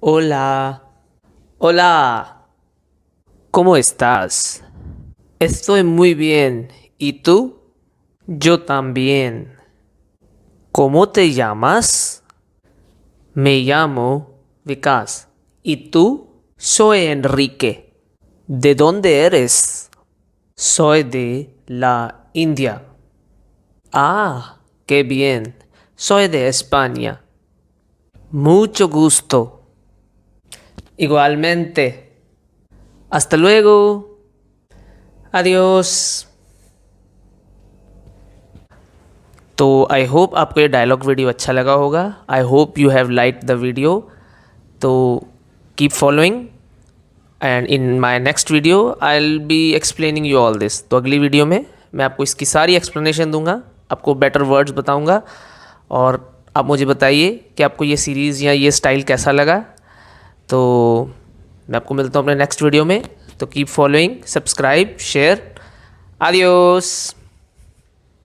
Hola, hola, ¿cómo estás? Estoy muy bien. ¿Y tú? Yo también. ¿Cómo te llamas? Me llamo Vikas. ¿Y tú? Soy Enrique. ¿De dónde eres? Soy de la India. Ah, qué bien. Soy de España. Mucho gusto. Igualmente. Hasta luego. Adiós. तो I hope आपको ये dialogue video अच्छा लगा होगा. I hope you have like the video. तो keep following and in my next video I will be explaining you all this. तो अगली वीडियो में मैं आपको इसकी सारी एक्सप्लेनेशन दूंगा, आपको बेटर वर्ड्स बताऊंगा. और आप मुझे बताइए कि आपको ये सीरीज़ या ये स्टाइल कैसा लगा. तो मैं आपको मिलता हूँ अपने नेक्स्ट वीडियो में. तो keep following, subscribe, share. Adios.